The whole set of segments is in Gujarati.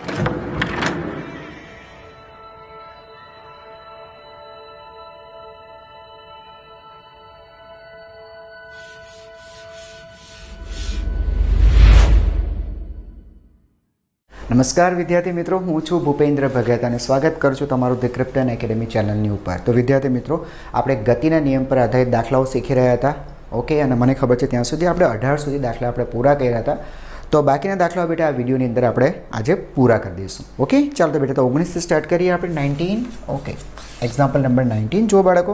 नमस्कार विद्यार्थी मित्रों, हूँ छूँ भूपेन्द्र भगत और स्वागत करूँ छूँ तमारू द क्रिप्टन एकेडमी चैनलनी ऊपर। तो विद्यार्थी मित्रों, આપણે ગતિના નિયમ પર આધારિત દાખલાઓ શીખી રહ્યા હતા। ઓકે, અને મને ખબર છે ત્યાં સુધી આપણે 18 સુધી દાખલા આપણે પૂરા કર્યા હતા। તો બાકીના દાખલાઓ બેટા આ વિડીયોની અંદર આપણે આજે પૂરા કરી દઈશું। ઓકે, ચાલો તો બેટા તો 19 થી સ્ટાર્ટ કરીએ આપણે 19। ઓકે, એક્ઝામ્પલ નંબર 19 જો બાળકો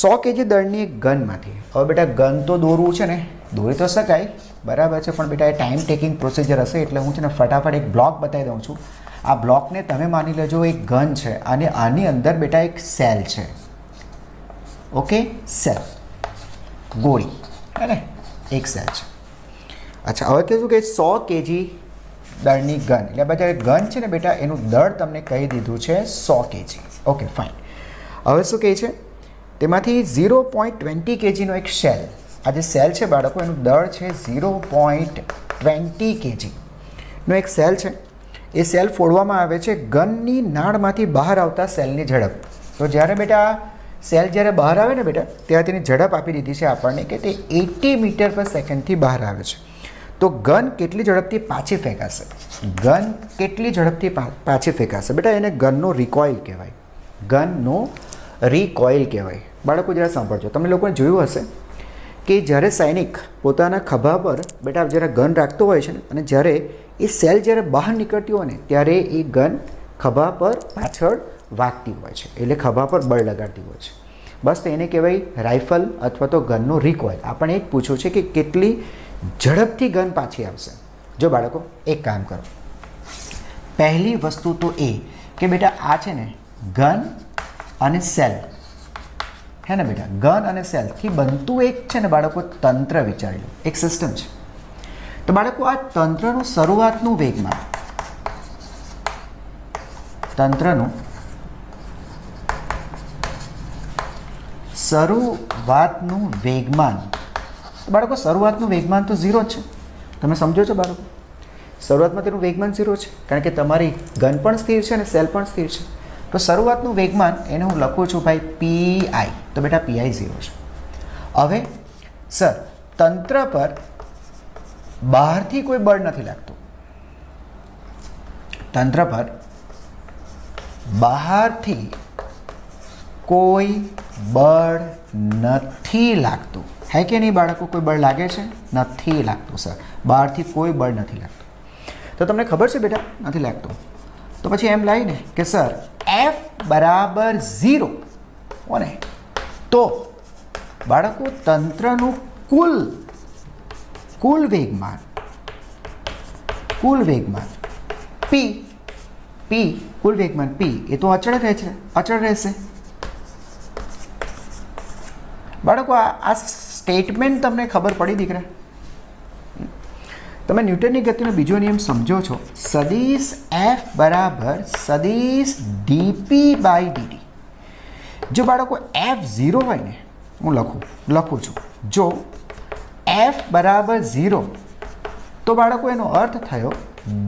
100 kg દળની એક ગનમાંથી, હવે બેટા ગન તો દોરવું છે ને, દોરી તો શકાય બરાબર છે, પણ બેટા એ ટાઈમ ટેકિંગ પ્રોસિજર હશે એટલે હું છે ને ફટાફટ એક બ્લોક બતાવી દઉં છું। આ બ્લોકને તમે માની લેજો એક ગન છે અને આની અંદર બેટા એક સેલ છે। ઓકે, સેલ ગોળી હે ને, એક સેલ છે। અચ્છા, હવે કીધું કે 100 kg દળની ગન, એટલે બેટા ગન છે ને બેટા એનું દળ તમને કહી દીધું છે 100 kg। Okay fine. હવે શું કહે છે, તેમાંથી 0.20 kgનો એક શેલ, આ જે સેલ છે બાળકો એનું દળ છે 0.20 kgનો એક સેલ છે। એ સેલ ફોડવામાં આવે છે ગનની નાળમાંથી બહાર આવતા સેલની ઝડપ। તો જ્યારે બેટા સેલ જ્યારે બહાર આવે ને બેટા ત્યારે તેની ઝડપ આપી દીધી છે આપણને કે તે 80 મીટર પર સેકન્ડથી બહાર આવે છે। તો ગન કેટલી ઝડપથી પાછી ફેંકાશે, ગન કેટલી ઝડપથી પાછી ફેંકાશે બેટા, એને ગનનો રિકોઇલ કહેવાય, ગનનો રિકોઇલ કહેવાય। બાળકો જરા સાંભળજો, તમે લોકોને જોયું હશે કે જ્યારે સૈનિક પોતાના ખભા પર બેટા જ્યારે ગન રાખતો હોય છે ને, અને જ્યારે એ સેલ જ્યારે બહાર નીકળતી હોય ને ત્યારે એ ગન ખભા પર પાછળ વાગતી હોય છે, એટલે ખભા પર બળ લગાડતી હોય છે। બસ તો એને કહેવાય રાઇફલ અથવા તો ગનનો રિકોઇલ। આપણે એ જ પૂછ્યું છે કે કેટલી ઝડપથી ગન પાછી આવશે। જો બાળકો એક કામ કરો, પહેલી વસ્તુ તો એ કે બેટા આ છે ને ગન અને સેલ है ना बेटा, गन और सेल थी बनतु एक है ने बाळको तंत्र विचारी लो, एक सिस्टम है। तो बाळको आ तंत्रनु शरूआतनु वेगमान, तंत्रनु शरूआतनु वेगमान, तो बाळको शरूआतनु वेगमान तो 0 है, तमे समझो छो बाळको, शरूआतमां तेनुं वेगमान 0 है, कारण के तमारी गन पण स्थिर है ने सेल पण स्थिर है। तो शरूआतનું વેગમાન એને હું લખું છું ભાઈ PI, તો બેટા PI 0 છે। હવે સર તંત્ર પર બહારથી કોઈ બળ નથી લાગતું, તંત્ર પર બહારથી કોઈ બળ નથી લાગતું, હે કે નહીં બાળકો? કોઈ બળ લાગે છે? નથી લાગતું સર, બહારથી કોઈ બળ નથી લાગતું। તો તમને ખબર છે બેટા નથી લાગતું, તો પછી એમ લાવીને કે સર F बराबर 0 होने तो बाळको तंत्रनु कुल वेगमान P कुल वेगमान P ये तो अचल रहेशे। बाळको आ स्टेटमेंट तमने खबर पड़ी दीकरा? તમે ન્યૂટનની ગતિનો બીજો નિયમ સમજો છો, સદિશ F બરાબર સદિશ dp બાય dt। જો બાળકો F 0 હોય ને, હું લખું છું, જો F બરાબર 0 તો બાળકો એનો અર્થ થયો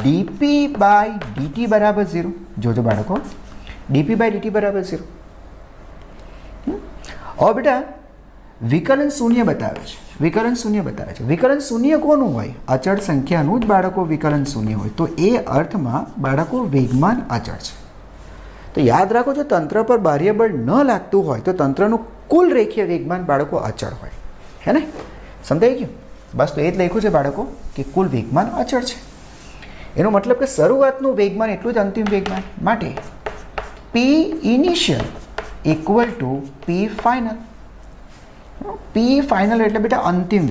dp બાય dt બરાબર 0। જોજો બાળકો dp બાય dt બરાબર 0। હવે બેટા વિકલન શૂન્ય બતાવે છે, વિકલન શૂન્ય બતાવે છે। વિકલન શૂન્ય કોનું હોય? અચળ સંખ્યાનું જ બાળકો વિકલન શૂન્ય હોય, તો એ અર્થમાં બાળકો વેગમાન અચળ છે। તો યાદ રાખો, જો તંત્ર પર બાહ્ય બળ ન લાગતું હોય તો તંત્રનું કુલ રેખીય વેગમાન બાળકો અચળ હોય, હે ને? સમજાઈ ગયું? બસ તો એ જ લખ્યું છે બાળકો કે કુલ વેગમાન અચળ છે। એનો મતલબ કે શરૂઆતનું વેગમાન એટલું જ અંતિમ વેગમાન, માટે P initial equal to P final. P final એટલે બેટા અંતિમ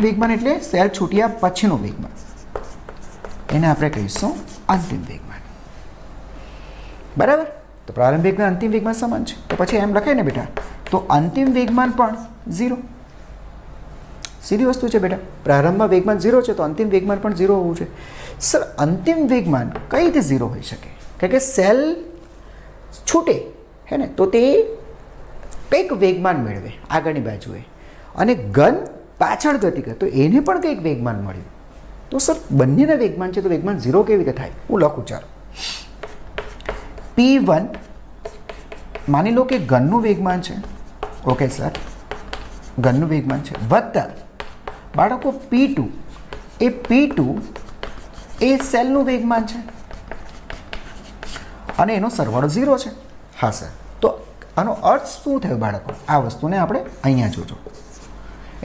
વેગમાન એટલે સેલ છૂટ્યા પછીનો વેગમાન, એને આપણે કહીશું અંતિમ વેગમાન, બરાબર? તો પ્રારંભિક વેગમાન અંતિમ વેગમાન સમાન છે, તો પછી એમ લખાય ને બેટા, તો અંતિમ વેગમાન પણ 0। સીધી વસ્તુ છે બેટા, પ્રારંભમાં વેગમાન 0 છે તો અંતિમ વેગમાન પણ 0 હોવું જોઈએ। સર અંતિમ વેગમાન કઈ રીતે 0 હોઈ શકે? કારણ કે સેલ છૂટે હે ને, તો તે કંઈક વેગમાન મેળવે આગળની બાજુએ, અને ગન પાછળ ગતિ કરે તો એને પણ કંઈક વેગમાન મળ્યું, તો સર બંનેના વેગમાન છે તો વેગમાન 0 કેવી રીતે થાય? હું લખું, ચાલો. P1 માની લો કે ઘનનું વેગમાન છે, ઓકે સર, ઘનનું વેગમાન છે, વત્તા બાળકો P2 એ સેલનું વેગમાન છે અને એનો સરવાળો 0 છે. હા સર. તો આનો અર્થ શું થયો બાળકો? આ વસ્તુને આપણે અહીંયા જોજો.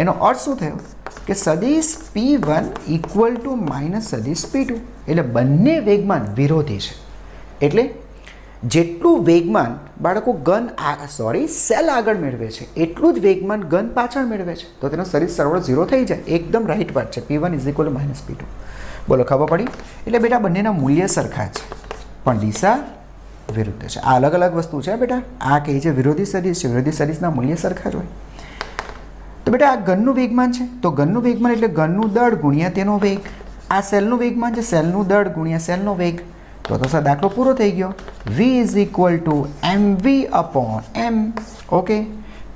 એનો અર્થ શું થયો કે સદિશ P1 ઇક્વલ ટુ માઇનસ સદિશ P2, એટલે બંને વેગમાન વિરોધી છે. એટલે જેટલું વેગમાન બાળકો સેલ આગળ મેળવે છે એટલું જ વેગમાન ઘન પાછળ મેળવે છે. તો તેનો સદિશ સરવાળો 0 થઈ જાય. એકદમ રાઈટ વાત છે. P1 is equal two minus P2. બોલો, ખબર પડી? એટલે બેટા બંનેના મૂલ્ય સરખા છે પણ દિશા વિરુદ્ધ છે. આ અલગ અલગ વસ્તુ છે બેટા. આ કહે છે વિરોધી સદિશ છે, વિરોધી સદિશના મૂલ્ય સરખા જ હોય. તો બેટા આ ઘનનું વેગમાન છે તો ઘનનું વેગમાન એટલે ઘનનું દળ ગુણ્યા તેનો વેગ. આ સેલનું વેગમાન છે, સેલનું દળ ગુણ્યા સેલનો વેગ. તો સર દાખલો પૂરો થઈ ગયો. V is equal two mv upon m. Okay,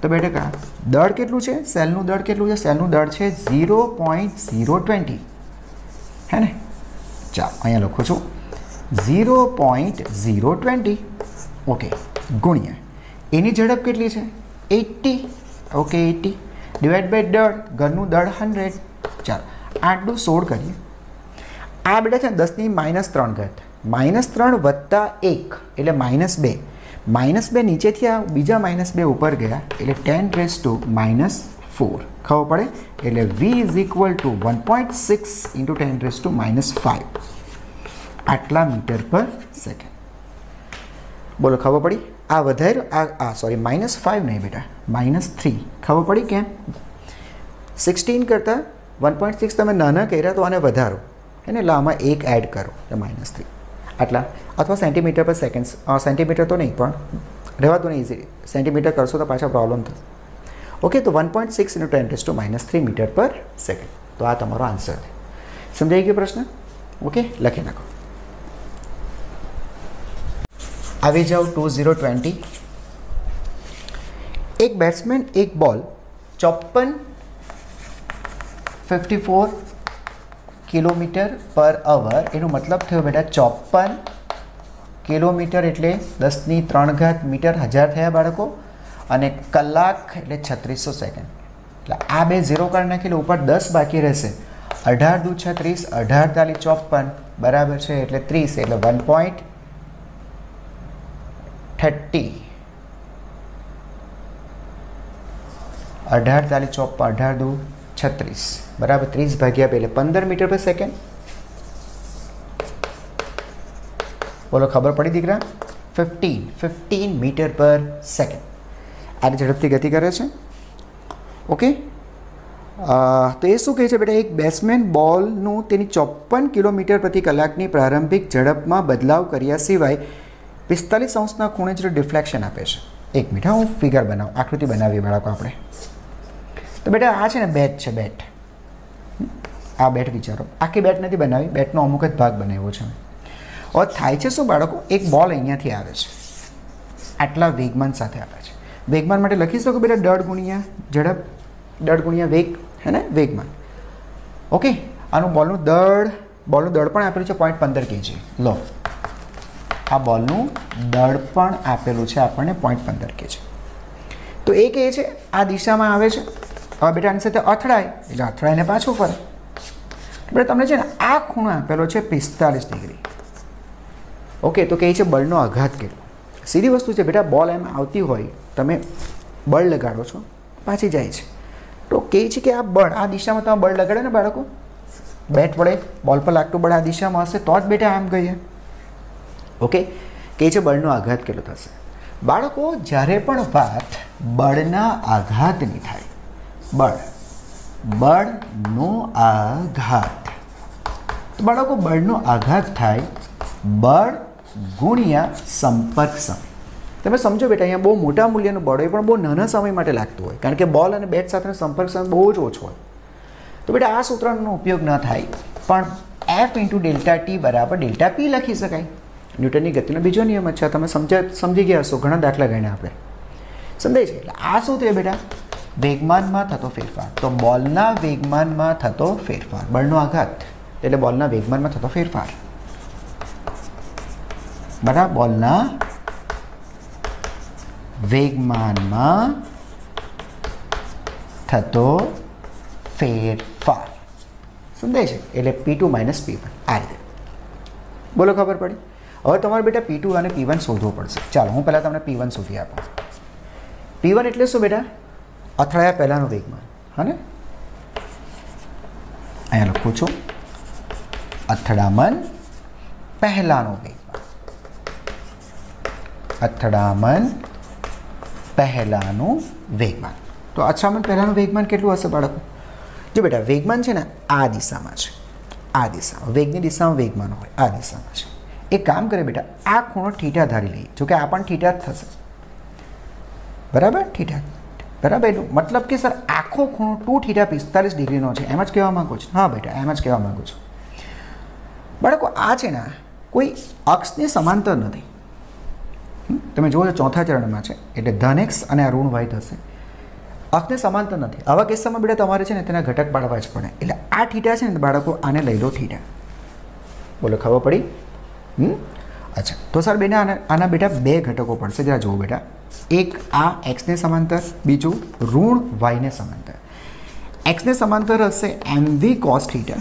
તો બેટા દળ કેટલું છે? સેલનું દળ કેટલું છે? સેલનું દળ છે 0.020, હે ને? ચાલો અહીંયા લખું છું 0.020. ઓકે, ગુણ્યા એની ઝડપ કેટલી છે? 80. ઓકે, 80 ડિવાઈડ બાય દળ, ઘનનું દળ 100. ચાલો 8 દુ 16 કરીએ. આ બેટા છે 10 ની -3 ઘાત, -3 વત્તા 1 એટલે -2. -2 નીચેથી આ બીજા -2 ઉપર ગયા એટલે 10 રેઝ ટુ -4. ખબર પડે? એટલે V is equal to 1.6 into 10 raise to -5 આટલા મીટર પર સેકન્ડ. બોલો, ખબર પડી? આ વધારે સોરી -5 નહીં બેટા, -3. ખબર પડી કેમ? 16 કરતાં 1.6 તમે નાના કર્યા તો આને વધારો, એને એટલે આમાં 1 એડ કરો એટલે -3 આટલા. અથવા સેન્ટીમીટર પર સેકન્ડ, સેન્ટીમીટર તો નહીં પણ રહેવાતું નહીં, ઇઝી સેન્ટીમીટર કરશો તો પાછા પ્રોબ્લેમ થશે. ઓકે, તો 1.6 ઇન્ટુ 10 રેઝ ટુ -3 મીટર પર સેકન્ડ. તો આ તમારો આન્સર છે. સમજાઈ ગયો પ્રશ્ન? ઓકે, લખી નાખો. આવી જાઓ 2020. એક બેટ્સમેન એક બોલ 54 કિલોમીટર પર અવર, એનો મતલબ થયો બેટા 54 કિલોમીટર એટલે 10 ની 3 ઘાત મીટર, 1000 થયા બાળકો, અને કલાક એટલે 3600 સેકન્ડ. એટલે આ બે 0 કાઢી નાખી એટલે ઉપર 10 બાકી રહેશે. 18 દુ 36, 18 તાલી 54 બરાબર છે એટલે 30 એટલે 1.30. 18 તાલી 54, 18 દુ 36 બરાબર 30 ભાગ્યા 2 એટલે 15 મીટર પર સેકન્ડ. બોલો, ખબર પડી દીકરા? 15 મીટર પર સેકન્ડ. આની ઝડપથી ગતિ કરે છે. ઓકે, તો એ શું કહે છે બેટા? એક બેટ્સમેન બોલનું તેની 54 કિલોમીટર પ્રતિ કલાકની પ્રારંભિક ઝડપમાં બદલાવ કર્યા સિવાય 45 અંશના ખૂણે જ ડિફ્લેક્શન આપે છે. 1 મિનિટ, હું ફિગર બનાવું, આકૃતિ બનાવીએ બાળકો આપણે. તો બેટા આ છે ને બેટ છે, બેટ. આ બેટ વિચારો, આખી બેટ નથી બનાવી, બેટનો અમુક જ ભાગ બનાવ્યો છે. હવે થાય છે શું બાળકો? એક બોલ અહીંયાથી આવે છે, આટલા વેગમાન સાથે આવે છે. વેગમાન માટે લખી શકો બેટા દળ ગુણ્યા ઝડપ, દળ ગુણ્યા વેગ, હે ને? વેગમાન. ઓકે, આનું બોલનું દળ પણ આપેલું છે 0.15 kg. લો, આ બોલનું દળ પણ આપેલું છે આપણને 0.15 kg. તો એ કહે છે આ દિશામાં આવે છે. હવે બેટા આની સાથે અથડાય એટલે અથડાઈને પાછું ફરે. બેટા તમને છે ને આ ખૂણો આપેલો છે 45 ડિગ્રી. ઓકે, તો કહે છે બળનો આઘાત કેટલો. સીધી વસ્તુ છે બેટા, બોલ એમ આવતી હોય, તમે બળ લગાડો છો, પાછી જાય છે. તો કહે છે કે આ બળ, આ દિશામાં તમે બળ લગાડો ને બાળકો, બેટ વડે બોલ પર લાગતું બળ આ દિશામાં હશે તો જ બેટા આમ ગઈએ. ઓકે, કહે છે બળનો આઘાત કેટલો થશે. બાળકો જ્યારે પણ વાત બળના આઘાતની થાય, બળનો આઘાત, તો બાળકો બળનો આઘાત થાય બળ ગુણ્યા સંપર્ક સમય. તમે સમજો બેટા, અહીંયા બહુ મોટા મૂલ્યનું બળ હોય પણ બહુ નાના સમય માટે લાગતું હોય, કારણ કે બોલ અને બેટ સાથેનો સંપર્ક સમય બહુ જ ઓછો હોય. તો બેટા આ સૂત્રનો ઉપયોગ ન થાય, પણ F ઇન્ટુ ડેલ્ટા ટી બરાબર ડેલ્ટા પી લખી શકાય. ન્યૂટનની ગતિનો બીજો નિયમ છે, તમે સમજી ગયા હશો, ઘણા દાખલા ગણ્યા આપણે, સમજાય છે? એટલે આ શું થયું બેટા? વેગમાનમાં થતો ફેરફાર. તો બોલના વેગમાનમાં થતો ફેરફાર, બળનો આઘાત એટલે બોલના વેગમાનમાં થતો ફેરફાર, બરાબર, બોલના વેગમાનમાં થતો ફેરફાર સમજાય છે, એટલે P2 માઇનસ P1 આ રીતે. બોલો ખબર પડી? હવે તમારે બેટા P2 અને P1 શોધવો પડશે. ચાલો હું પહેલાં તમને P1 શોધી આપું. P1 એટલે શું બેટા? અથડાયા પહેલાંનું વેગમાન, હા ને? અહીંયા લખું છું અથડામણ પહેલાંનું વેગમાન. અથડામણ પહેલાંનું વેગમાન. તો અથડામણ પહેલાંનું વેગમાન કેટલું હશે બાળકો? જો બેટા વેગમાન છે ને આ દિશામાં છે, આ દિશામાં વેગની દિશામાં વેગમાન હોય, આ દિશામાં છે. એક કામ કરે બેટા, આ ખૂણો થીટા ધારી લઈએ, જોકે આ પણ થીટા જ થશે, બરાબર, થીટા, બરાબર. એટલું મતલબ કે સર આખો ખૂણો 2θ45 ડિગ્રીનો છે, એમ જ કહેવા માગું છું? હા બેટા એમ જ કહેવા માગું છું. બાળકો આ છે ને કોઈ અક્ષની સમાંતર નથી. તમે જુઓ છો ચોથા ચરણમાં છે, એટલે ધન x અને આ ઋણ y થશે, અક્ષને સમાંતર નથી. આવા કિસ્સામાં બેટા તમારે છે ને તેના ઘટક પાડવા જ પડે. એટલે આ થીટા છે ને બાળકો આને લઈ લો થીટા. બોલો ખબર પડી? અચ્છા, તો સર બેટા આના બેટા બે ઘટકો પડશે. જરા જુઓ બેટા, એક આ એક્સને સમાંતર, બીજું ઋણ વાયને સમાંતર. એક્સને સમાંતર હશે mv cos થીટા,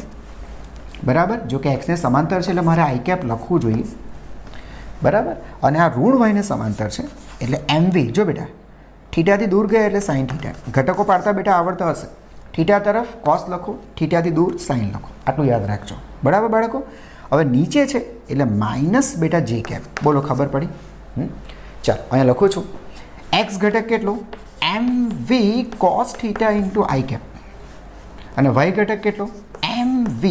બરાબર. જો કે એક્સને સમાંતર છે એટલે મારે આઈ કેપ લખવું જોઈએ, બરાબર. અને આ ઋણ વાયને સમાંતર છે એટલે mv. જો બેટા થીટાથી દૂર ગયા એટલે સાઇન થીટા. ઘટકો પાડતા બેટા આવડતા હશે, થીટા તરફ કોસ લખો, થીટાથી દૂર સાઇન લખો, આટલું યાદ રાખજો, બરાબર બાળકો. હવે નીચે છે એટલે માઇનસ બેટા જે કેપ. બોલો ખબર પડી? ચાલો અહીંયા લખું છું એક્સ ઘટક કેટલું? mv cos theta into i cap, અને વાય ઘટક કેટલું? mv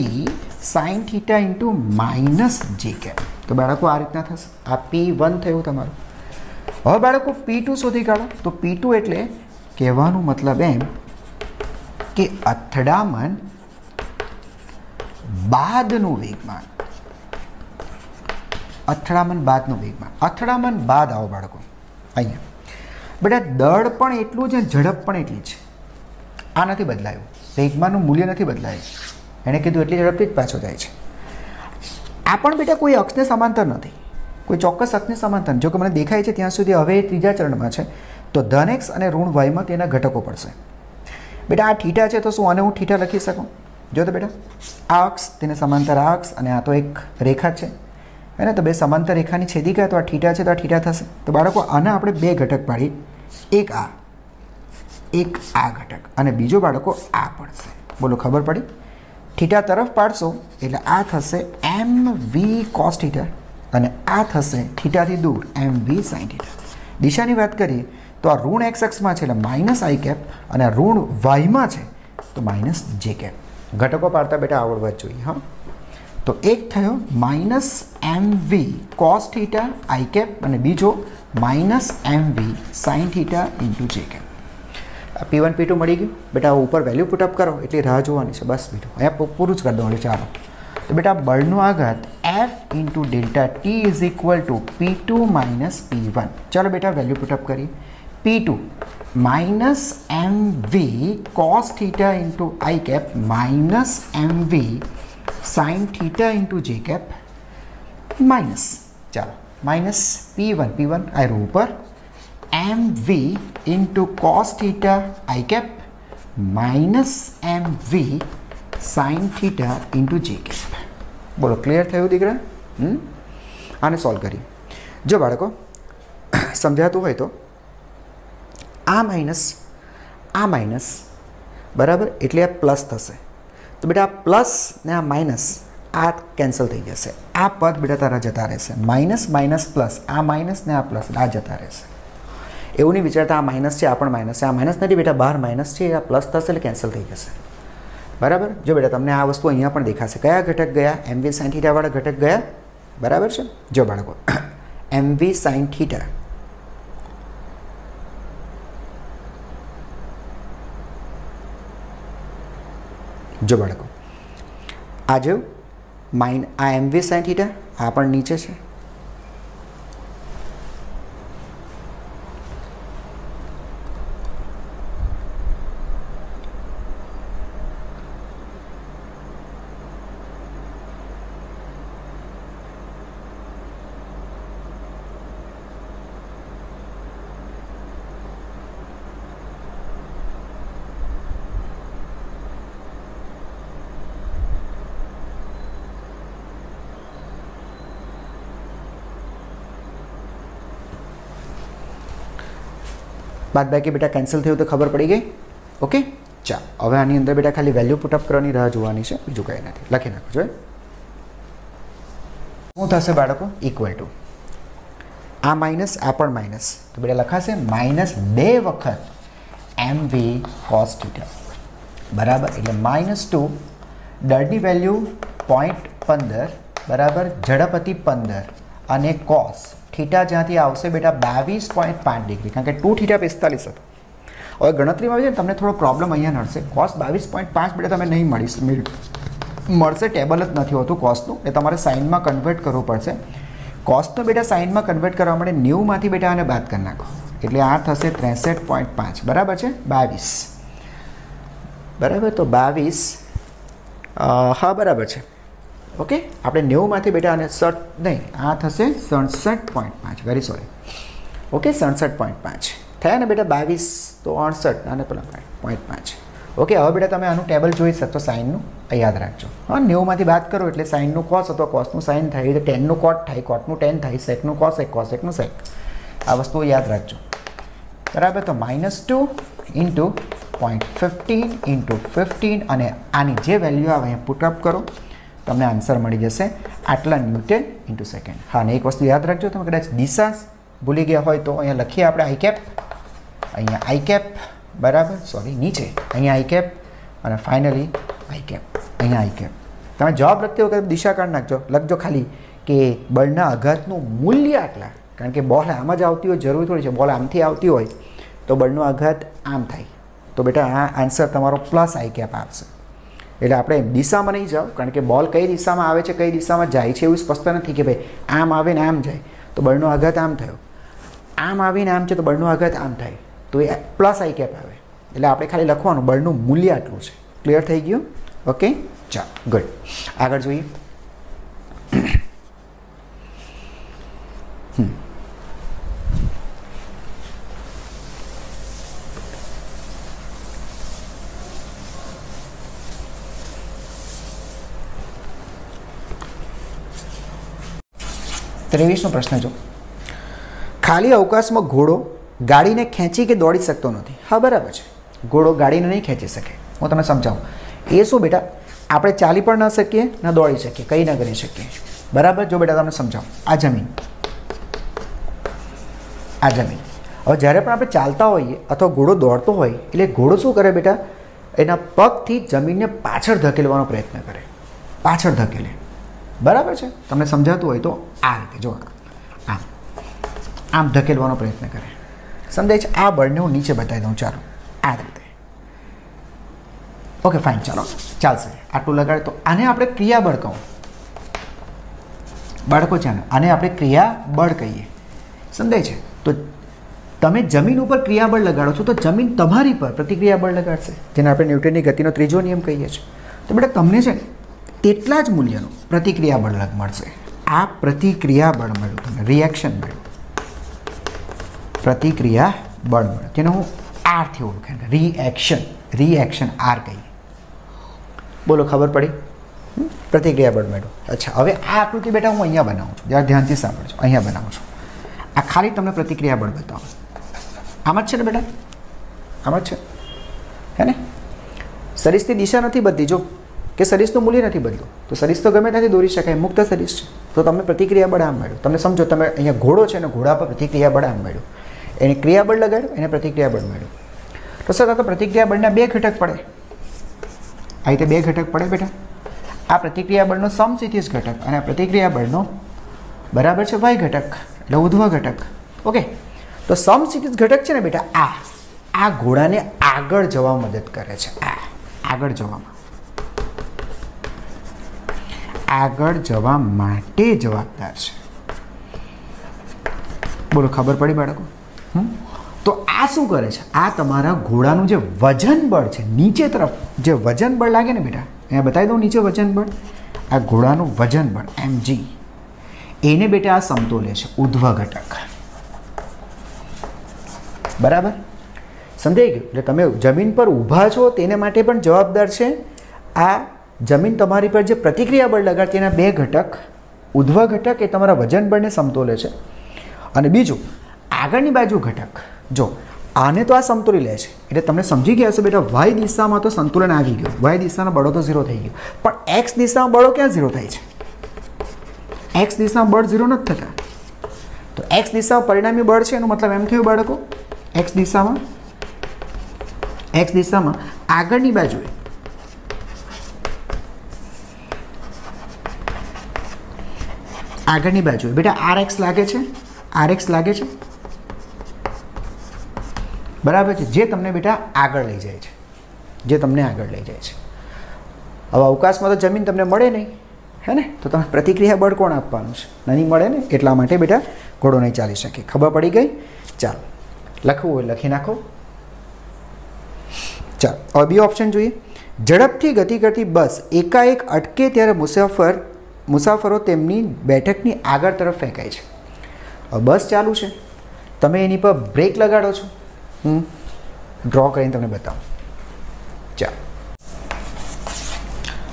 sine theta into minus j cap. તો બાળકો આ રીતના થશે. આ P1 થયું તમારું. હવે બાળકો P2 શોધી કાઢો. તો P2 એટલે કહેવાનું મતલબ એમ કે અથડામણ બાદનું વેગમાન. અથડામણ બાદનું વેગમાન. અથડામણ બાદ આવો બાળકો અહીંયા. બેટા દળ પણ એટલું જ, ઝડપ પણ એટલી જ. આ નથી બદલાયું, વેગમાનનું મૂલ્ય નથી બદલાયું. એણે કીધું એટલી ઝડપથી જ પાછો જાય છે. આ પણ બેટા કોઈ અક્ષને સમાંતર નથી, કોઈ ચોક્કસ અક્ષને સમાંતર. જો કે મને દેખાય છે ત્યાં સુધી હવે ત્રીજા ચરણમાં છે, તો ધન એક્સ અને ઋણ વાયમાં તેના ઘટકો પડશે. બેટા આ થીટા છે, તો શું આને હું થીટા લખી શકું? જો તો બેટા આ અક્ષ તેને સમાંતર આ અક્ષ, અને આ તો એક રેખા છે, હે ને? તો બે સમાંતર રેખાની છેદિકા, તો આ થીટા છે તો આ થીટા થશે. તો બાળકો આના આપણે બે ઘટક પાડીએ, એક આ ઘટક, અને બીજો બાળકો આ પડશે. બોલો ખબર પડી? થીટા તરફ પાડશો એટલે આ થશે mv cos થીટા, અને આ થશે થીટાથી દૂર mv sin થીટા. દિશાની વાત કરીએ તો આ ઋણ એક્સ અક્ષમાં છે એટલે માઇનસ આઈ કેપ, અને ઋણ વાયમાં છે તો માઇનસ જે કેપ. ઘટકો પાડતા બેટા આવડવા જ જોઈએ. હા, તો એક થયો minus mv cos theta i cap, અને બીજો minus mv sin theta into j cap. P1 P2 મળી ગયું. બેટા ઉપર વેલ્યુ પુટઅપ કરો એટલે રાહ જોવાની છે, બસ બીજું અહીંયા પૂરું જ કરી દો. ચાલો તો બેટા બળનો આઘાત F into delta t is equal to P2 minus P1. ચાલો બેટા વેલ્યુ પુટઅપ કરીએ. P2 minus mv cos theta into i cap minus mv sin theta into j cap minus, ચાલો માઇનસ P1 આવ્યું ઉપર, mv into cos theta i cap minus mv sin theta into j cap. બોલો ક્લિયર થયું દીકરા? આને સોલ્વ કરીએ. જો બાળકો સમજાતું હોય તો આ માઇનસ બરાબર, એટલે આ પ્લસ થશે. તો બેટા આ પ્લસ ને આ માઇનસ આ કેન્સલ થઈ જશે. આ પદ બેટા તારા જતા રહેશે. માઇનસ માઇનસ પ્લસ, આ માઇનસ ને આ પ્લસ આ જતા રહેશે. એવું નહીં વિચારતા આ માઇનસ છે, આ પણ માઇનસ છે. આ માઇનસ નથી બેટા, બહાર માઇનસ છે, આ પ્લસ થશે એટલે કેન્સલ થઈ જશે. બરાબર. જો બેટા તમને આ વસ્તુ અહીંયા પણ દેખાશે. કયા ઘટક ગયા? mv sin થીટા વાળા ઘટક ગયા, બરાબર છે. જો બાળકો mv sin થીટા જો બાળકો આ જો આ mv sin થીટા, આ પણ નીચે છે. બાદબાકી બેટા કેન્સલ થયું તો ખબર પડી ગઈ. ઓકે, ચાલો હવે આની અંદર બેટા ખાલી વેલ્યુ પુટઅપ કરવાની રાહ જોવાની છે, બીજું કંઈ નથી. લખી નાખો જોઈએ શું થશે બાળકો. ઇક્વલ ટુ આ માઇનસ આ પણ માઇનસ, તો બેટા લખાશે -2 વખત mv cos થીટા બરાબર. એટલે -2 દળની વેલ્યુ 0.15 બરાબર, ઝડપ હતી 15 અને કોસ થીટા જ્યાંથી આવશે બેટા 22.5 ડિગ્રી, કારણ કે 2 થીટા 45 હતો. હવે ગણતરીમાં આવે છે ને તમને થોડો પ્રોબ્લેમ અહીંયા નડશે. કોસ 22.5 બેટા તમે નહીં મળશે, ટેબલ જ નથી હોતું કોસનું, એ તમારે સાઇનમાં કન્વર્ટ કરવું પડશે. કોસનો બેટા સાઇનમાં કન્વર્ટ કરવા માટે 90માંથી બેટા આને બાદ કરી નાખો, એટલે આ થશે 63.5 બરાબર છે. 22 બરાબર, તો 22 હા બરાબર છે. ઓકે, આપણે 90માંથી બેટા આને 60 નહીં, આ થશે 67.5, વેરી સોરી. ઓકે, 67.5 થયા ને બેટા. 22 તો 68 અને પેલા 0.5. ઓકે, હવે બેટા તમે આનું ટેબલ જોઈ શકશો સાઇનનું, યાદ રાખજો. હા, 90માંથી બાદ કરો એટલે સાઇનનું કોસ અથવા કોસનું સાઇન થાય, એટલે ટેનનું કોટ થાય, કોટનું ટેન થાય, સેકનું કોસેક, કોસેકનું સેક. આ વસ્તુઓ યાદ રાખજો બરાબર. તો -2 ઇન્ટુ 0.15 ઇન્ટુ 15 અને આની જે વેલ્યુ આવે અહીંયા પુટઅપ કરો, તમને આન્સર મળી જશે આટલા ન્યૂટન ઇન્ટુ સેકન્ડ. હા, ને એક વસ્તુ યાદ રાખજો, તમે કદાચ દિશા ભૂલી ગયા હોય તો અહીંયા લખીએ આપણે આઈ કેપ, અહીંયા આઈ કેપ બરાબર, સોરી નીચે અહીંયા આઈ કેપ અને ફાઇનલી આઈ કેપ, અહીંયા આઈ કેપ. તમે જવાબ લખતી વખતે દિશા કાઢી નાખજો, લખજો ખાલી કે બળના આઘાતનું મૂલ્ય આટલા, કારણ કે બોલ આમ જ આવતી હોય જરૂરી થોડી છે. બોલ આમથી આવતી હોય તો બળનો આઘાત આમ થાય, તો બેટા આ આન્સર તમારો પ્લસ આઈ કેપ આવશે. એટલે આપણે દિશામાં નહીં જાઓ, કારણ કે બોલ કઈ દિશામાં આવે છે કઈ દિશામાં જાય છે એવું સ્પષ્ટ નથી કે ભાઈ આમ આવે ને આમ જાય તો બળનો આઘાત આમ થયો, આમ આવીને આમ છે તો બળનો આઘાત આમ થાય, તો એ પ્લસ આઈ કેપ આવે. એટલે આપણે ખાલી લખવાનું બળનું મૂલ્ય આટલું છે. ક્લિયર થઈ ગયું? ઓકે, ચાલો ગુડ. આગળ જોઈએ. ત્રેવીસનો પ્રશ્ન જો. ખાલી અવકાશમાં ઘોડો ગાડીને ખેંચી કે દોડી શકતો નથી. હા બરાબર છે, ઘોડો ગાડીને નહીં ખેંચી શકે. હું તમને સમજાવું. એ શું બેટા, આપણે ચાલી પણ ન શકીએ ન દોડી શકીએ, કંઈ ન કરી શકીએ બરાબર. જો બેટા તમને સમજાવું, આ જમીન, આ જમીન. હવે જ્યારે પણ આપણે ચાલતા હોઈએ અથવા ઘોડો દોડતો હોય એટલે ઘોડો શું કરે બેટા, એના પગથી જમીનને પાછળ ધકેલવાનો પ્રયત્ન કરે, પાછળ ધકેલે બરાબર છે. તમને સમજાતું હોય તો આ રીતે જો આમ આમ ધકેલવાનો પ્રયત્ન કરે, સમજાય છે. આ બળને હું નીચે બતાવી દઉં, ચાલો આ રીતે. ઓકે ફાઇન, ચાલો ચાલશે, આટલું લગાડે. તો આને આપણે ક્રિયાબળ કહું બાળકો, ચાલો આને આપણે ક્રિયાબળ કહીએ, સમજાય છે. તો તમે જમીન ઉપર ક્રિયાબળ લગાડો છો તો જમીન તમારી પર પ્રતિક્રિયાબળ લગાડશે, જેને આપણે ન્યૂટનની ગતિનો ત્રીજો નિયમ કહીએ છીએ. તો બેટા તમને છે ને તેટલા જ મૂલ્યનું પ્રતિક્રિયાબળ મળશે. આ પ્રતિક્રિયાબળ મળ્યું તમને, રિએક્શન મળ્યું, પ્રતિક્રિયાબળ મળ્યું, જેને હું આરથી ઓળખાય, રિએક્શન આર કહીએ. બોલો ખબર પડી? પ્રતિક્રિયાબળ મળ્યું. અચ્છા, હવે આ આકૃતિ બેટા હું અહીંયા બનાવું છું, જરા ધ્યાનથી સાંભળજો. અહીંયા બનાવું છું. આ ખાલી તમને પ્રતિક્રિયાબળ બતાવો. આમ જ છે ને બેટા, આમ જ છે હે ને. સરીસની દિશા નથી બદલી, જો કે સરીસનું મૂલ્ય નથી બદલું, તો સરીસ તો ગમે ત્યાંથી દોરી શકાય, મુક્ત સરીસ છે. તો તમને પ્રતિક્રિયાબળ આમ મળ્યું. તમને સમજો, તમે અહીંયા ઘોડો છે ને ઘોડા પર પ્રતિક્રિયાબળ આમ મળ્યું, એને ક્રિયાબળ લગાડ્યું, એને પ્રતિક્રિયાબળ મળ્યું. તો સર આ તો પ્રતિક્રિયાબળના બે ઘટક પડે, આ રીતે બે ઘટક પડે બેટા. આ પ્રતિક્રિયાબળનો સમસ્થિતિજ ઘટક અને આ પ્રતિક્રિયાબળનો બરાબર છે વાય ઘટક, એટલે ઉધ્વ ઘટક. ઓકે, તો સમસ્થિતિજ ઘટક છે ને બેટા, આ ઘોડાને આગળ જવા મદદ કરે છે. આ આગળ જવામાં, આગળ જવા માટે જવાબદાર છે. બોલો ખબર પડી બાળકો? તો આ શું કરે છે, આ તમારા ઘોડાનું જે વજન બળ છે, નીચે તરફ જે વજન બળ લાગે ને બેટા, અહીંયા બતાવી દઉં નીચે વજન બળ, આ ઘોડાનું વજન બળ mg, એને બેટા આ સમતોલે છે ઉધ્વ ઘટક. બરાબર સમજાઈ ગયું? એટલે તમે જમીન પર ઊભા છો તેને માટે પણ જવાબદાર છે આ જમીન તમારી પર જે પ્રતિક્રિયા બળ લગાડતી એના બે ઘટક, ઉધ્વ ઘટક એ તમારા વજન બળને સમતોલે છે, અને બીજું આગળની બાજુ ઘટક. જો આને તો આ સમતોલી લે છે, એટલે તમને સમજી ગયા હશો બેટા વાય દિશામાં તો સંતુલન આવી ગયું, વાય દિશાનો બળો તો 0 થઈ ગયો, પણ એક્સ દિશામાં બળો ક્યાં 0 થાય છે? એક્સ દિશામાં બળ 0 નથી થતા. તો એક્સ દિશામાં પરિણામી બળ છે, એનો મતલબ એમ થયું બાળકો, એક્સ દિશામાં આગળની બાજુએ બેટા આર એક્સ લાગે છે, બરાબર છે, જે તમને બેટા આગળ લઈ જાય છે, હવે અવકાશમાં તો જમીન તમને મળે નહીં, હે ને, તો તમે પ્રતિક્રિયા બળ કોણ આપવાનું છે? નહીં મળે ને, એટલા માટે બેટા ઘોડો નહીં ચાલી શકે. ખબર પડી ગઈ? ચાલો, લખવું હોય લખી નાખો. ચાલો, હવે બી ઓપ્શન જોઈએ. ઝડપથી ગતિ કરતી બસ એકાએક અટકે ત્યારે મુસાફરો તેમની બેઠકની આગળ તરફ ફેંકાય છે. હવે બસ ચાલુ છે, તમે એની પર બ્રેક લગાડો છો. ડ્રો કરીને તમને બતાવો. ચાલો,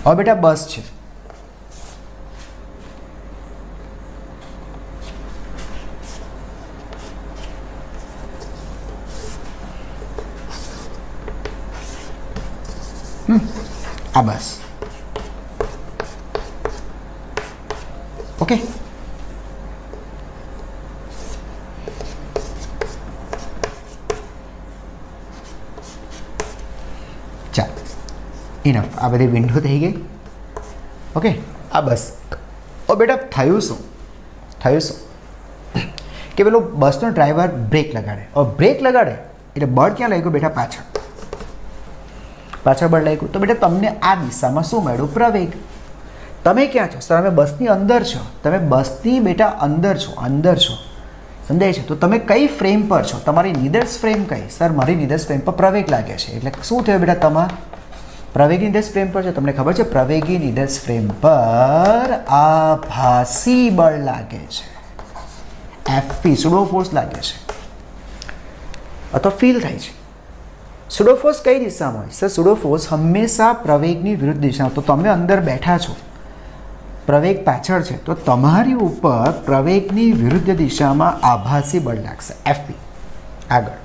હવે બેટા બસ છે, આ બસ, ઓકે. ચાલો, ઇનફ. આ બધી વિન્ડો થઈ ગઈ, ઓકે. આ બસ. ઓ બેટા થયું શું કે પેલો બસનો ડ્રાઈવર બ્રેક લગાડે. બ્રેક લગાડે એટલે બળ ક્યાં લાગ્યું બેટા? પાછળ બળ લાગ્યું. તો બેટા તમને આ દિશામાં શું મળ્યું? પ્રવેગ. તમે ક્યાં છો? સર અમે બસની અંદર છો. તમે બસની બેટા અંદર છો, સમજાય છે? તો તમે કઈ ફ્રેમ પર છો? તમારી નિદર્શ ફ્રેમ કઈ? સર મારી નિદર્શ ફ્રેમ પર પ્રવેગ લાગે છે. એટલે શું થયું બેટા? તમારા પ્રવેગી નિદર્શ ફ્રેમ પર છે. તમને ખબર છે પ્રવેગી નિદર્શ ફ્રેમ પર આભાસી બળ લાગે છે, એફપી સુડો ફોર્સ લાગે છે, અથવા ફીલ થાય છે. સુડો ફોર્સ કઈ દિશામાં હોય? સર સુડો ફોર્સ હંમેશા પ્રવેગની વિરુદ્ધ દિશામાં. તો તમે અંદર બેઠા છો, પ્રવેગ પાછળ છે, તો તમારી ઉપર પ્રવેગની વિરુદ્ધ દિશામાં આભાસી બળ લાગશે, એફપી. આગળ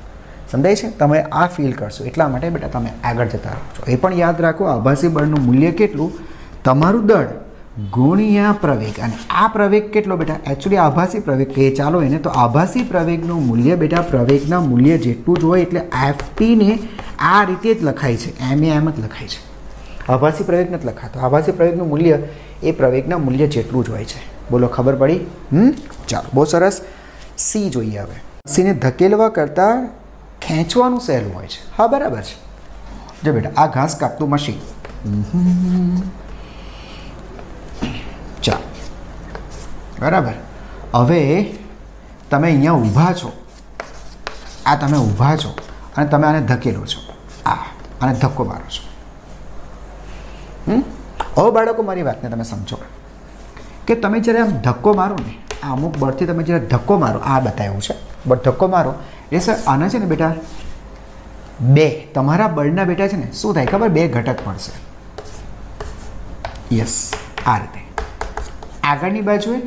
સમજાય છે? તમે આ ફીલ કરશો, એટલા માટે બેટા તમે આગળ જતા રહો છો. એ પણ યાદ રાખો, આભાસી બળનું મૂલ્ય કેટલું? તમારું દળ ગુણ્યા પ્રવેગ. અને આ પ્રવેગ કેટલો બેટા? એકચ્યુઅલી આભાસી પ્રવેગ કહે, ચાલો એને. તો આભાસી પ્રવેગનું મૂલ્ય બેટા પ્રવેગના મૂલ્ય જેટલું જ હોય, એટલે એફપીને આ રીતે જ લખાય છે, એમ જ લખાય છે. આભાસી પ્રવેગ નથી લખાતો. આભાસી પ્રવેગનું મૂલ્ય એ પ્રવેગના મૂલ્ય જેટલું જ હોય છે. બોલો, ખબર પડી? ચાલો, બહુ સરસ. સી જોઈએ હવે. સીને ધકેલવા કરતાં ખેંચવાનું સહેલું હોય છે. હા, બરાબર છે. જો બેટા આ ઘાસ કાપતું મશીન, ચાલો, બરાબર. હવે તમે અહીંયા ઊભા છો, તમે ઊભા છો અને તમે આને ધકેલો છો, આને ધક્કો મારો છો. હવે બાળકો મારી વાતને તમે સમજો કે તમે જ્યારે આમ ધક્કો મારો ને, આ અમુક બળથી તમે જ્યારે ધક્કો મારો, આ બતાવ્યું છે, બટ ધક્કો મારો એટલે સર આના છે ને બેટા બે તમારા બળના બેટા છે ને શું થાય ખબર? બે ઘટક મળશે. યસ, આ રીતે આગળની બાજુએ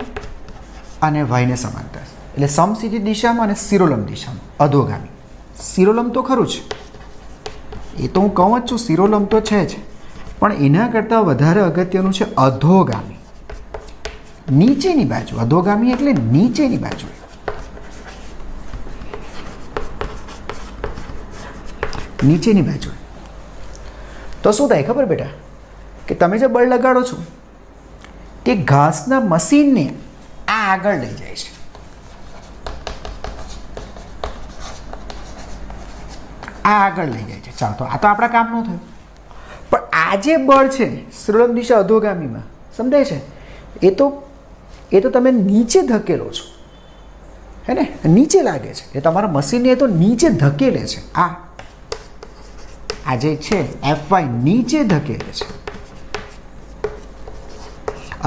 અને વાયને સમાંતર, એટલે સમસીધી દિશામાં અને શિરોલંબ દિશામાં, અધોગામી. શિરોલંબ તો ખરું જ, એ તો હું કહું જ છું, શિરોલંબ તો છે જ, પણ એના કરતાં વધારે અગત્યનું છે અધોગામી, નીચેની બાજુ. અધોગામી એટલે નીચેની બાજુ. નીચેની બાજુ તો શું થાય ખબર બેટા? કે તમે જે બળ લગાડો છો તે ઘાસના મશીનને આ આગળ લઈ જાય છે. આગળ લઈ જાય છે. ચાલો, તો આ તો આપણા કામનું થયું. પણ આ જે બળ છે શિરોલંબ દિશા અધોગામીમાં, સમજાય છે? એ તો તમે નીચે ધકેલો છો, હે ને? નીચે લાગે છે. એ તમારા મશીનને એ તો નીચે ધકેલે છે. આ જે છે એફવાય નીચે ધકેલે છે.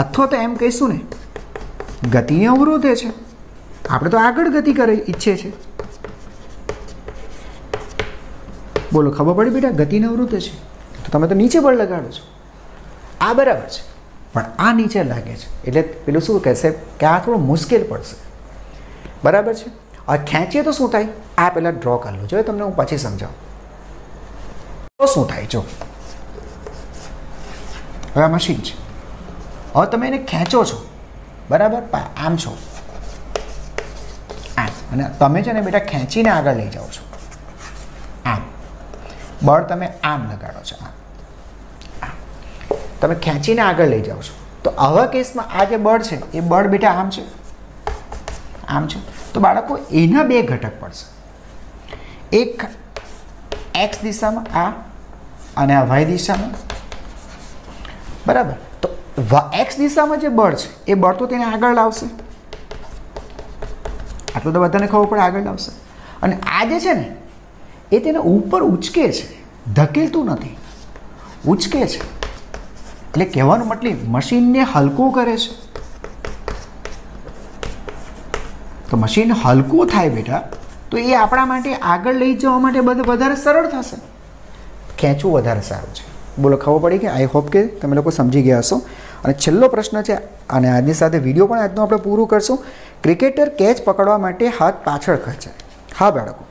અથવા તો એમ કહીશું ને, ગતિને અવરોધે છે. આપણે તો આગળ ગતિ કરે ઈચ્છે છે. બોલો, ખબર પડી બેટા? ગતિને અવરોધે છે તો તમે તો નીચે બળ લગાડો છો. આ બરાબર છે, પણ આ નીચે લાગે છે એટલે પેલું શું કહેશે કે આ થોડું મુશ્કેલ પડશે. બરાબર છે? હવે ખેંચીએ તો શું થાય? આ પહેલાં ડ્રો કરી લો, જો તમને હું પછી સમજાવું. તો શું થાય? જો હવે આ મશીન છે, હવે તમે એને ખેંચો છો, બરાબર? આમ છો, આમ, અને તમે છે ને બેટા ખેંચીને આગળ લઈ જાઓ છો, આમ. બળ તમે આમ લગાડો છો, આમ તમે ખેંચીને આગળ લઈ જાઓ છો. તો આવા કેસમાં આ જે બળ છે એ બળ બેટા આમ છે, આમ છે. તો બાળકો એના બે ઘટક પડશે, એક એક્સ દિશામાં આ અને આ વાય દિશામાં, બરાબર? તો એક્સ દિશામાં જે બળ છે એ બળ તો તેને આગળ લાવશે, આટલું તો બધાને ખબર પડે, આગળ લાવશે. અને આ જે છે ને એ તેને ઉપર ઉચકે છે, ધકેલતું નથી, ઉચકે છે. એટલે કહેવાનો મતલબ મશીનને હલકું કરે છે. તો મશીન હલકું થાય બેટા તો એ આપણા માટે આગળ લઈ જવા માટે બધું વધારે સરળ થશે, ખેંચવું વધારે સારું છે. બોલો, ખબર પડી કે? આઈ હોપ કે તમે લોકો સમજી ગયા હશો. અને છેલ્લો પ્રશ્ન છે, અને આજની સાથે વિડીયો પણ આજનો આપણે પૂરું કરશું. ક્રિકેટર કેચ પકડવા માટે હાથ પાછળ ખેંચે. હા બાળકો,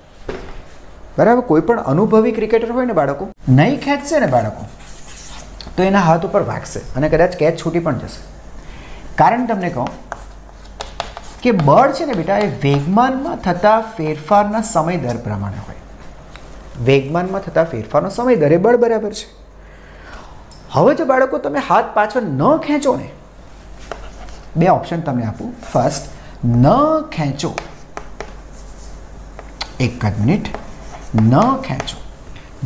બરાબર? કોઈ પણ અનુભવી ક્રિકેટર હોય ને બાળકો, નહીં ખેંચશે ને બાળકો તો એના હાથ ઉપર વાગશે અને કદાચ કેચ છૂટી પણ જશે. કારણ તમને કહું કે બળ છે ને બેટા એ વેગમાનમાં થતા ફેરફારના સમય દર પ્રમાણે હોય. વેગમાનમાં થતા ફેરફારનો સમય દર એ બળ બરાબર છે. હવે જો બાળકો તમે હાથ પાછળ ન ખેંચો ને, બે ઓપ્શન તમને આપું. ફર્સ્ટ, ન ખેંચો, એક જ મિનિટ, ન ખેંચો.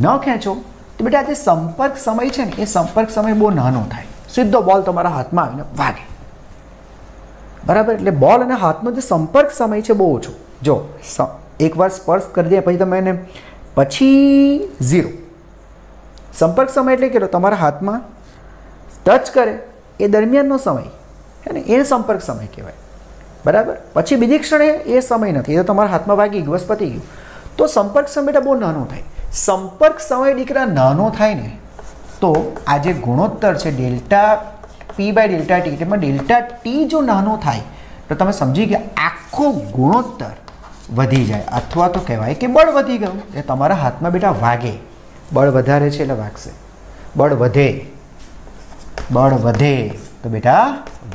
ન ખેંચો તો બેટા જે સંપર્ક સમય છે ને એ સંપર્ક સમય બહુ નાનો થાય, સીધો બોલ તમારા હાથમાં આવીને વાગે, બરાબર? એટલે બોલ અને હાથનો જે સંપર્ક સમય છે બહુ ઓછો. જો એકવાર સ્પર્શ કરી દે પછી તમે એને પછી 0 સંપર્ક સમય એટલે કેટલો? તમારા હાથમાં ટચ કરે એ દરમિયાનનો સમય છે ને, એ સંપર્ક સમય કહેવાય, બરાબર? પછી બીજી ક્ષણે એ સમય નથી, એ તો તમારા હાથમાં વાગી ગયું, બસ પતી ગયું. તો સંપર્ક સમય બેટા બહુ નાનો થાય. સંપર્ક સમય દીકરા નાનો થાય ને તો આ જે ગુણોત્તર છે delta p by delta t, તેમાં ડેલ્ટા ટી જો નાનો થાય તો તમે સમજી ગયા આખો ગુણોત્તર વધી જાય, અથવા તો કહેવાય કે બળ વધી ગયું. એ તમારા હાથમાં બેટા વાગે, બળ વધારે છે એટલે વાગશે. બળ વધે, બળ વધે તો બેટા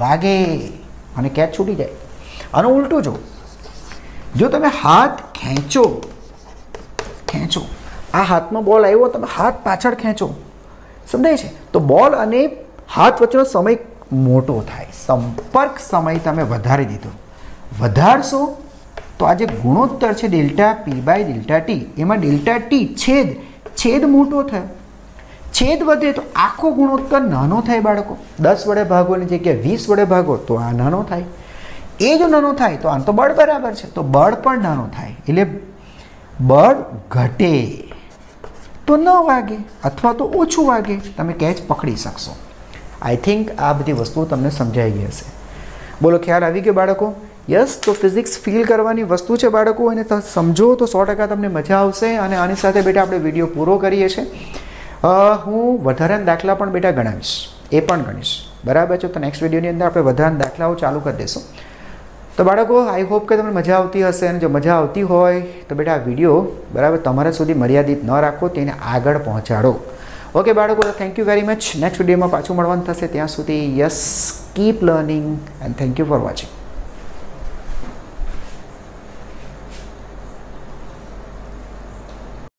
વાગે અને કેચ છૂટી જાય. અને ઉલટું જો તમે હાથ ખેંચો, આ હાથમાં બોલ આવ્યો, તમે હાથ પાછળ ખેંચો, સમજાય છે? તો બોલ અને હાથ વચ્ચેનો સમય મોટો થાય, સંપર્ક સમય તમે વધારી દીધો. વધારશો તો આ જે ગુણોત્તર છે delta p by delta t, એમાં ડેલ્ટા ટી છેદ મોટો થાય, છેદ વધે તો આખો ગુણોત્તર નાનો થાય બાળકો. 10 વડે ભાગોની જગ્યાએ 20 વડે ભાગો તો આ નાનો થાય. એ જો નાનો થાય તો આમ તો બળ બરાબર છે, તો બળ પણ નાનો થાય, એટલે બળ ઘટે તો ન વાગે અથવા તો ઓછું વાગે, તમે કેચ પકડી શકશો. આઈ થિંક આ બધી વસ્તુઓ તમને સમજાઈ ગઈ હશે. બોલો, ખ્યાલ આવી ગયો બાળકો? યસ. તો ફિઝિક્સ ફીલ કરવાની વસ્તુ છે બાળકો, એને સમજો તો 100% તમને મજા આવશે. અને આની સાથે બેટા આપણે વિડીયો પૂરો કરીએ છીએ. હું વધારાના દાખલા પણ બેટા ગણાવીશ, એ પણ ગણીશ, બરાબર છે? તો નેક્સ્ટ વિડીયોની અંદર આપણે વધારાના દાખલાઓ ચાલુ કરી દઈશું. તો બાળકો, આઈ હોપ કે તમને મજા આવતી હશે. અને જો મજા આવતી હોય તો બેટા આ વિડીયો બરાબર તમારા સુધી મર્યાદિત ન રાખો, તેને આગળ પહોંચાડો. ઓકે બાળકો, thank you very much. Next વિડીયોમાં પાછું મળવાનું થશે. ત્યાં સુધી yes, keep learning and thank you for watching.